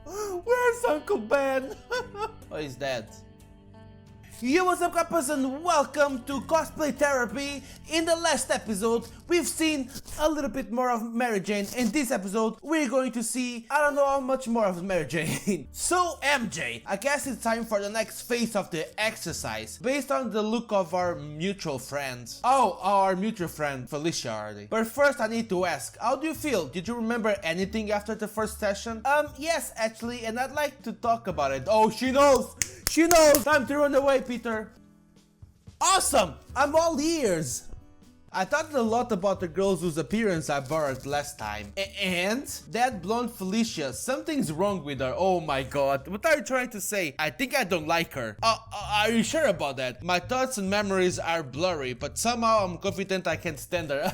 Where's Uncle Ben? Oh, he's dead. Yo, what's up, couples, and welcome to Cosplay Therapy. In the last episode, we've seen a little bit more of Mary Jane. In this episode, we're going to see, I don't know how much more of Mary Jane. So, MJ, I guess it's time for the next phase of the exercise, based on the look of our mutual friend. Oh, our mutual friend, Felicia already. But first, I need to ask, how do you feel? Did you remember anything after the first session? Yes, actually, and I'd like to talk about it. Oh, she knows! She knows! Time to run away, Peter. Awesome! I'm all ears! I thought a lot about the girls whose appearance I borrowed last time. And that blonde Felicia, something's wrong with her. Oh my god, what are you trying to say? I think I don't like her. Are you sure about that? My thoughts and memories are blurry, but somehow I'm confident I can stand her.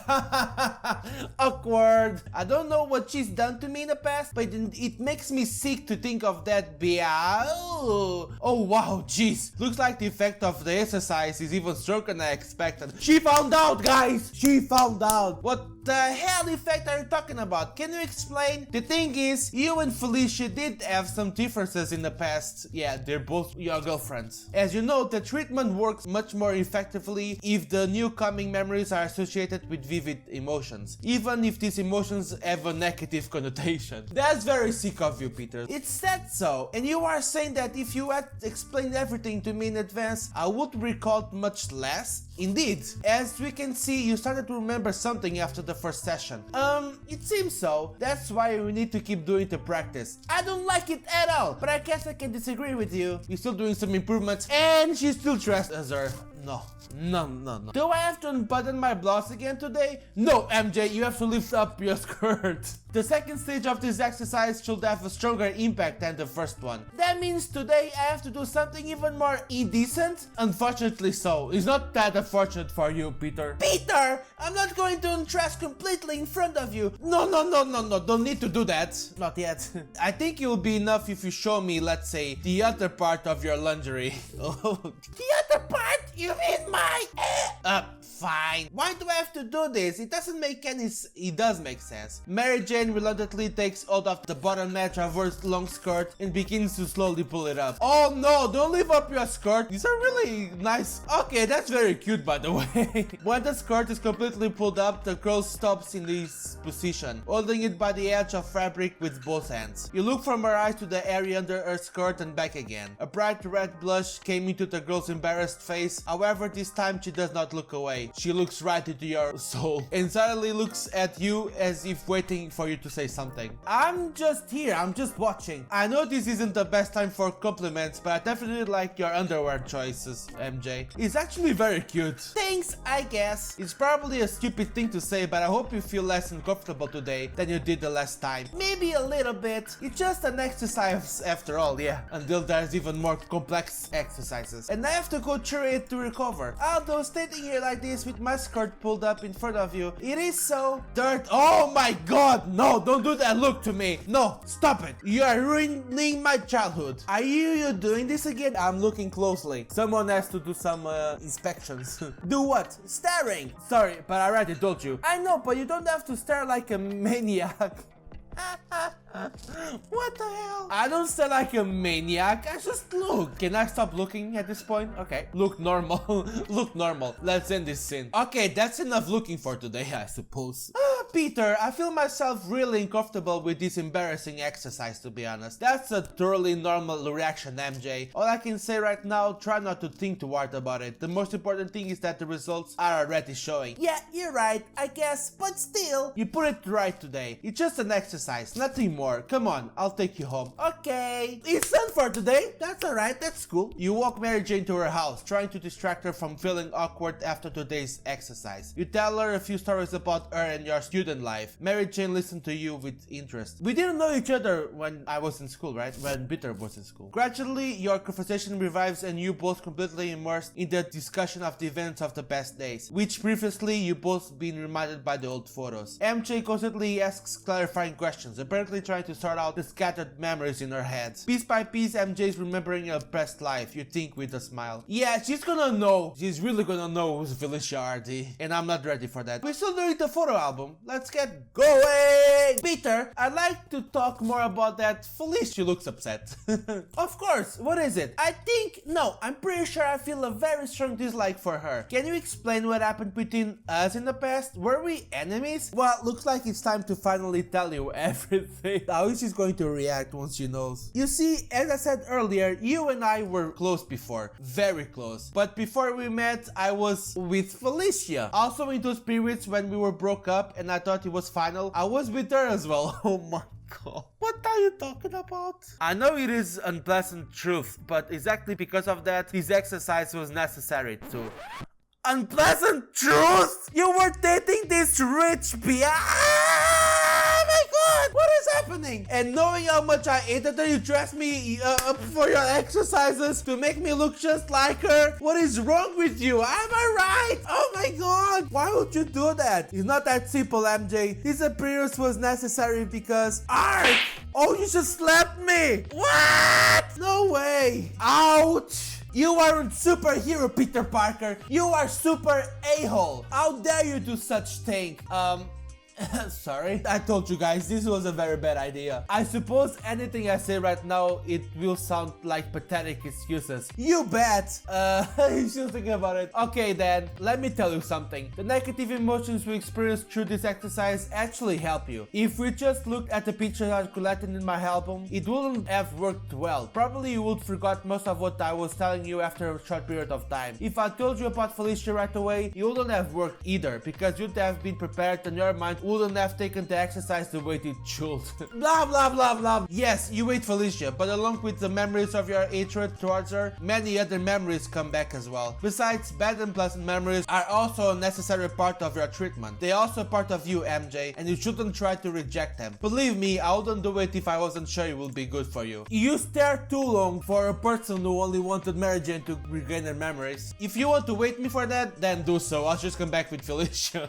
Awkward. I don't know what she's done to me in the past, but it makes me sick to think of that. Oh wow, jeez. Looks like the effect of the exercise is even stronger than I expected. She found out, guys! She found out! What the hell effect are you talking about? Can you explain? The thing is, you and Felicia did have some differences in the past. Yeah, they're both your girlfriends. As you know, the treatment works much more effectively if the new coming memories are associated with vivid emotions, even if these emotions have a negative connotation. That's very sick of you, Peter. It's said so, and you are saying that if you had explained everything to me in advance, I would recall much less? Indeed, as we can see, you started to remember something after the first session. It seems so. That's why we need to keep doing the practice. I don't like it at all, but I guess I can disagree with you. You're still doing some improvements, and she's still dressed as her. No. Do I have to unbutton my blouse again today? No, MJ, you have to lift up your skirt. The second stage of this exercise should have a stronger impact than the first one. That means today I have to do something even more indecent? Unfortunately so. It's not that unfortunate for you, Peter. Peter! I'm not going to undress completely in front of you. No. Don't need to do that. Not yet. I think it will be enough if you show me, let's say, the other part of your lingerie. Oh. The other part? You mean my... Fine. Why do I have to do this? It doesn't make any... It does make sense. Mary Jane reluctantly takes hold of the bottom edge of her long skirt and begins to slowly pull it up. Oh no, don't lift up your skirt. These are really nice. Okay, that's very cute, by the way. When the skirt is completely pulled up, the girl stops in this position, holding it by the edge of fabric with both hands. You look from her eyes to the area under her skirt and back again. A bright red blush came into the girl's embarrassed face. However, this time she does not look away. She looks right into your soul and suddenly looks at you as if waiting for you to say something. I'm just here, I'm just watching. I know this isn't the best time for compliments, but I definitely like your underwear choices, MJ. It's actually very cute. Thanks, I guess. It's probably a stupid thing to say, but I hope you feel less uncomfortable today than you did the last time. Maybe a little bit. It's just an exercise after all, yeah. Until there's even more complex exercises. And I have to go through it to recover. Although standing here like this with my skirt pulled up in front of you, it is so dirt. Oh my god, no, don't do that look to me. No, stop it. You are ruining my childhood. Are you doing this again? I'm looking closely. Someone has to do some inspections. Do what? Staring. Sorry, but I already told you. I know, but you don't have to stare like a maniac. What the hell? I don't stare like a maniac, I just look. Can I stop looking at this point? Okay, look normal. Look normal. Let's end this scene. Okay, that's enough looking for today, I suppose. Peter, I feel myself really uncomfortable with this embarrassing exercise, to be honest. That's a totally normal reaction, MJ. All I can say right now, try not to think too hard about it. The most important thing is that the results are already showing. Yeah, you're right, I guess, but still. You put it right today. It's just an exercise, nothing more. Come on, I'll take you home. Okay. It's done for today. That's alright, that's cool. You walk Mary Jane to her house, trying to distract her from feeling awkward after today's exercise. You tell her a few stories about her and your student life. Mary Jane listened to you with interest. We didn't know each other when I was in school, right? When Peter was in school. Gradually, your conversation revives and you both completely immersed in the discussion of the events of the past days, which previously you both been reminded by the old photos. MJ constantly asks clarifying questions, apparently trying to sort out the scattered memories in her head. Piece by piece, MJ's remembering her past life, you think with a smile. Yeah, she's gonna know. She's really gonna know who's Felicia Hardy, and I'm not ready for that. We're still doing the photo album. let's get going. Peter, I'd like to talk more about that Felicia. She looks upset. Of course, what is it? I'm pretty sure I feel a very strong dislike for her. Can you explain what happened between us in the past? Were we enemies? Well, looks like it's time to finally tell you everything. How is she going to react once she knows? You see, as I said earlier, you and I were close before. Very close. But before we met, I was with Felicia. Also in those periods when we were broke up and I thought it was final, I was with her as well. Oh my God. What are you talking about? I know it is unpleasant truth, but exactly because of that, this exercise was necessary too. Unpleasant truth? You were dating this rich Oh my God! What is happening? And knowing how much I hated her, you dressed me up for your exercises to make me look just like her? What is wrong with you? Am I right? Oh my God! Why would you do that? It's not that simple, MJ. This appearance was necessary because art! Oh, you just slapped me! What? No way! Ouch! You aren't superhero, Peter Parker. You are super a-hole. How dare you do such thing? Sorry. I told you guys, this was a very bad idea. I suppose anything I say right now, it will sound like pathetic excuses. You bet! He's just thinking about it. Okay then, let me tell you something. The negative emotions we experience through this exercise actually help you. If we just looked at the pictures I collected in my album, it wouldn't have worked well. Probably you would forgot most of what I was telling you after a short period of time. If I told you about Felicia right away, it wouldn't have worked either, because you'd have been prepared and your mind wouldn't have taken the exercise the way it should. Blah blah blah blah. Yes, you hate Felicia, but along with the memories of your hatred towards her, many other memories come back as well. Besides, bad and pleasant memories are also a necessary part of your treatment. They are also part of you, MJ, and you shouldn't try to reject them. Believe me, I wouldn't do it if I wasn't sure it would be good for you. You stared too long for a person who only wanted Mary Jane to regain her memories. If you want to wait me for that, then do so. I'll just come back with Felicia.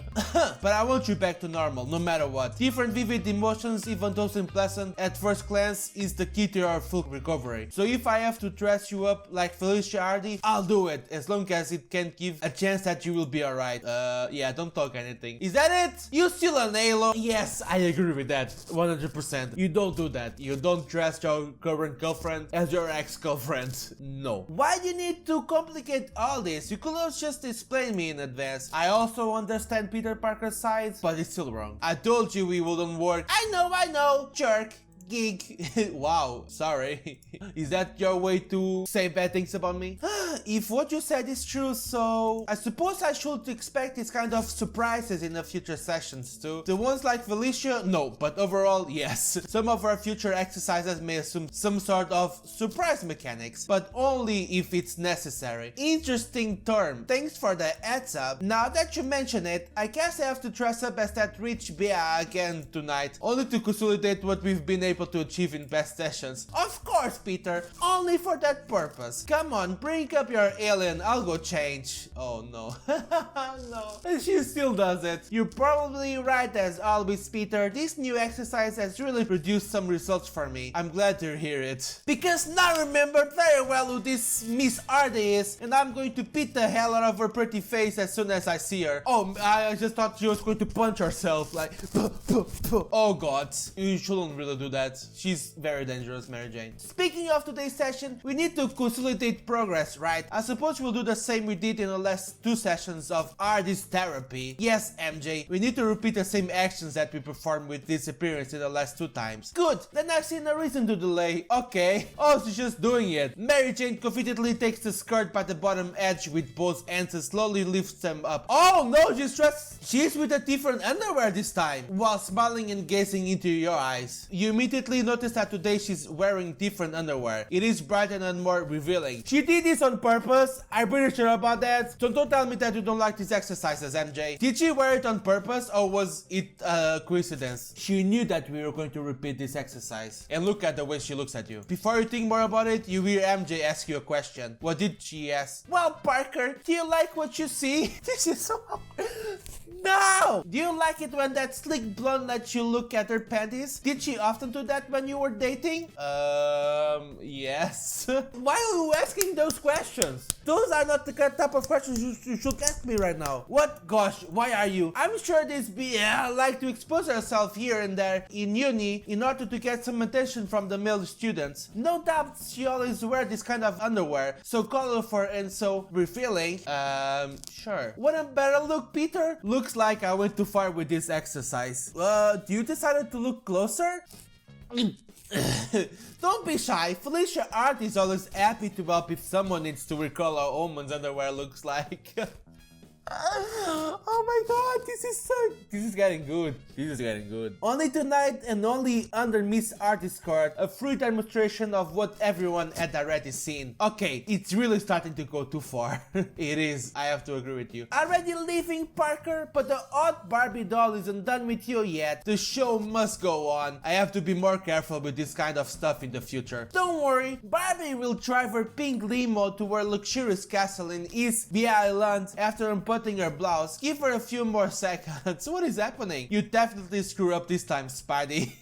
But I want you back to normal, no matter what. Different vivid emotions, even those unpleasant at first glance, is the key to your full recovery. So if I have to dress you up like Felicia Hardy, I'll do it, as long as it can give a chance that you will be alright. Yeah, don't talk anything. Is that it? You still an Halo? Yes, I agree with that, 100%. You don't do that. You don't dress your current girlfriend as your ex-girlfriend. No. Why do you need to complicate all this? You could have just explained me in advance. I also understand Peter Parker's side, but it's still wrong. I told you we wouldn't work. I know, jerk. Geek. Wow, sorry. Is that your way to say bad things about me? If what you said is true, so I suppose I should expect these kind of surprises in the future sessions too. The ones like Felicia, no, but overall, yes. Some of our future exercises may assume some sort of surprise mechanics, but only if it's necessary. Interesting term. Thanks for the heads up. Now that you mention it, I guess I have to dress up as that rich Bea again tonight, only to consolidate what we've been able to achieve in past sessions. Of course, Peter, only for that purpose. Come on, bring up your alien, I'll go change. Oh no. No. And she still does it. You're probably right as always, Peter. This new exercise has really produced some results for me. I'm glad to hear it. Because now I remember very well who this Miss Hardy is, and I'm going to beat the hell out of her pretty face as soon as I see her. Oh, I just thought she was going to punch herself, like oh god. You shouldn't really do that. She's very dangerous, Mary Jane. Speaking of today's session, we need to consolidate progress, right? I suppose we'll do the same we did in the last 2 sessions of Hardy's therapy. Yes, MJ, we need to repeat the same actions that we performed with this appearance in the last 2 times. Good, then I see no reason to delay. Okay. Oh, she's just doing it. Mary Jane confidently takes the skirt by the bottom edge with both ends and slowly lifts them up. Oh no, she's with a different underwear this time, while smiling and gazing into your eyes. You immediately notice that today she's wearing different underwear. It is brighter and more revealing. She did this on purpose. I'm pretty sure about that. So don't tell me that you don't like these exercises, MJ. Did she wear it on purpose or was it a coincidence? She knew that we were going to repeat this exercise. And look at the way she looks at you. Before you think more about it, you hear MJ ask you a question. What did she ask? Well, Parker, do you like what you see? This is so awkward. No! Do you like it when that slick blonde lets you look at her panties? Did she often do that when you were dating? Yes. Why are you asking those questions? Those are not the type of questions you should ask me right now. What? Gosh, why are you? I'm sure this BL like to expose herself here and there in uni in order to get some attention from the male students. No doubt she always wear this kind of underwear, so colorful and so revealing. Sure. Want a better look, Peter? Looks like I went too far with this exercise. Do you decided to look closer? Don't be shy. Felicia Art is always happy to help if someone needs to recall how Omen's underwear looks like. Oh my god, this is getting good. This is getting good. Only tonight and only under Miss Artist card, a free demonstration of what everyone had already seen. Okay, it's really starting to go too far. It is, I have to agree with you. Already leaving, Parker? But the odd Barbie doll isn't done with you yet. The show must go on. I have to be more careful with this kind of stuff in the future. Don't worry, Barbie will drive her pink limo to her luxurious castle in East the Island after unputting her blouse. Give her a few more seconds. What is happening? You definitely screw up this time, Spidey.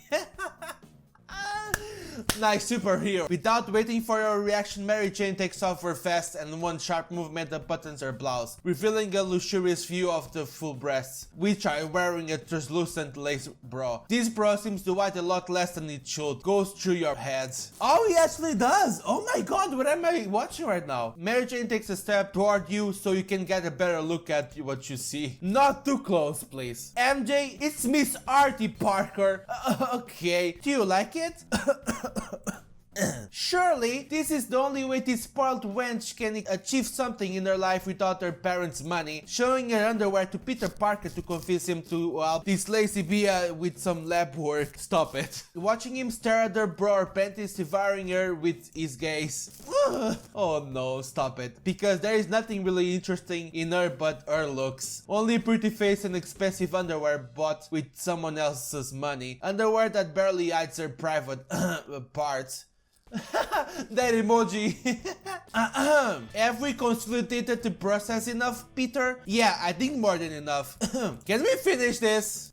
Nice superhero. Without waiting for your reaction, Mary Jane takes off her vest and one sharp movement unbuttons her blouse, revealing a luxurious view of the full breasts, which are wearing a translucent lace bra. This bra seems to weigh a lot less than it should. Goes through your heads. Oh, he actually does. Oh my god, what am I watching right now? Mary Jane takes a step toward you so you can get a better look at what you see. Not too close, please. MJ, it's Miss Artie, Parker. Okay, do you like it? Surely, this is the only way this spoiled wench can achieve something in her life without her parents' money. Showing her underwear to Peter Parker to convince him to help this lazy bia with some lab work. Stop it. Watching him stare at her bra or panties, devouring her with his gaze. Oh no, stop it. Because there is nothing really interesting in her but her looks. Only pretty face and expensive underwear bought with someone else's money. Underwear that barely hides her private parts. That emoji. Have we consolidated the process enough, Peter? Yeah, I think more than enough. Can we finish this?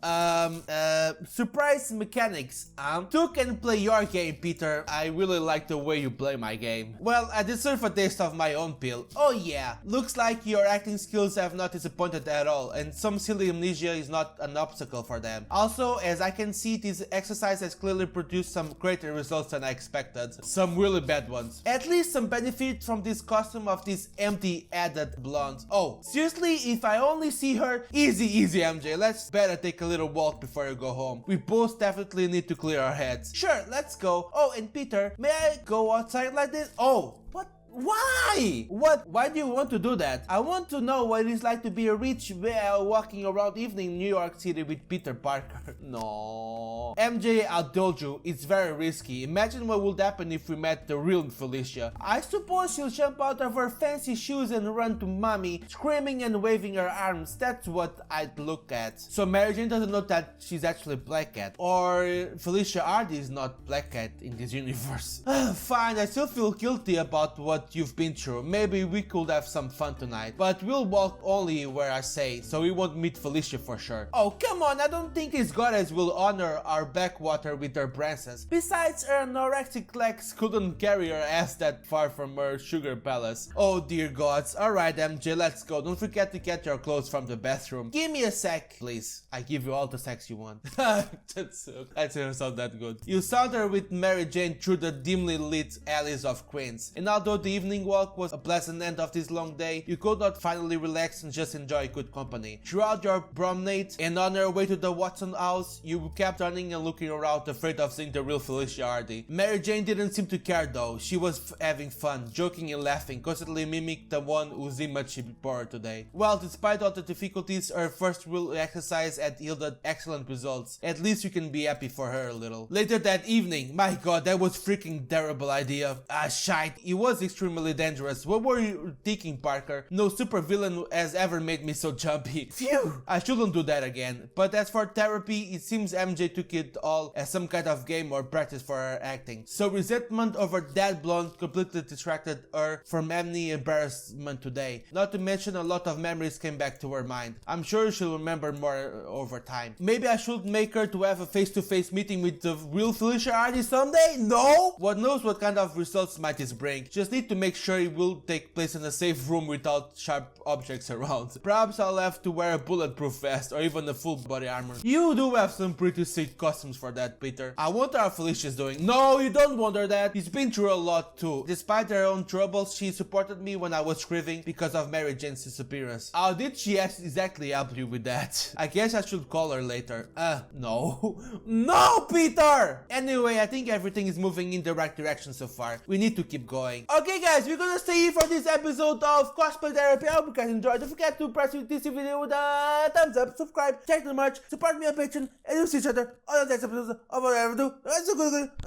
Surprise mechanics. Two can play your game, Peter. I really like the way you play my game. Well, I deserve a taste of my own pill. Oh yeah, looks like your acting skills have not disappointed at all, and some silly amnesia is not an obstacle for them. Also, as I can see, this exercise has clearly produced some greater results than I expected. Some really bad ones. At least some benefit from this costume of this empty-headed blonde. Oh, seriously, if I only see her? Easy MJ, let's better take a little walk before you go home. We both definitely need to clear our heads. Sure, let's go. Oh, and Peter, may I go outside like this? Oh, what? Why? What? Why do you want to do that? I want to know what it is like to be a rich whale walking around evening in New York City with Peter Parker. No. MJ, I told you, it's very risky. Imagine what would happen if we met the real Felicia. I suppose she'll jump out of her fancy shoes and run to mommy, screaming and waving her arms. That's what I'd look at. So Mary Jane doesn't know that she's actually Black Cat. Or Felicia Hardy is not Black Cat in this universe. Fine, I still feel guilty about what you've been through. Maybe we could have some fun tonight, but we'll walk only where I say, so we won't meet Felicia for sure. Oh, come on, I don't think these goddess will honor our backwater with their branches. Besides, her anorexic legs couldn't carry her ass that far from her sugar palace. Oh dear gods. Alright MJ, let's go. Don't forget to get your clothes from the bathroom. Give me a sec, please. I give you all the sex you want. That sounds that good. You saunter with Mary Jane through the dimly lit alleys of Queens, and although the evening walk was a pleasant end of this long day, you could not finally relax and just enjoy good company. Throughout your promenade and on your way to the Watson house, you kept turning and looking around, afraid of seeing the real Felicia Hardy. Mary Jane didn't seem to care though. She was having fun, joking and laughing, constantly mimicked the one whose image she bore today. Well, despite all the difficulties, her first real exercise had yielded excellent results. At least you can be happy for her a little. Later that evening, my god, that was freaking terrible idea. Shite. It was extremely extremely dangerous. What were you thinking, Parker? No supervillain has ever made me so jumpy. Phew! I shouldn't do that again. But as for therapy, it seems MJ took it all as some kind of game or practice for her acting. So resentment over that blonde completely distracted her from any embarrassment today. Not to mention a lot of memories came back to her mind. I'm sure she'll remember more over time. Maybe I should make her to have a face-to-face meeting with the real Felicia Hardy someday? No! What knows what kind of results might this bring. Just need to make sure it will take place in a safe room without sharp objects around. Perhaps I'll have to wear a bulletproof vest or even a full body armor. You do have some pretty sick costumes for that, Peter. I wonder how Felicia's doing. No, you don't wonder that. She's been through a lot too. Despite her own troubles, she supported me when I was grieving because of Mary Jane's disappearance. How did she exactly help you with that? I guess I should call her later. No. No, Peter! Anyway, I think everything is moving in the right direction so far. We need to keep going. Okay guys, we're gonna stay here for this episode of Cosplay Therapy. I hope you guys enjoyed. Don't forget to press this video with a thumbs up, subscribe, check the merch, support me on Patreon, and you'll see each other on the next episode of whatever I do.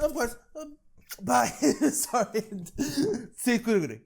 Of course. Bye. Sorry. See you.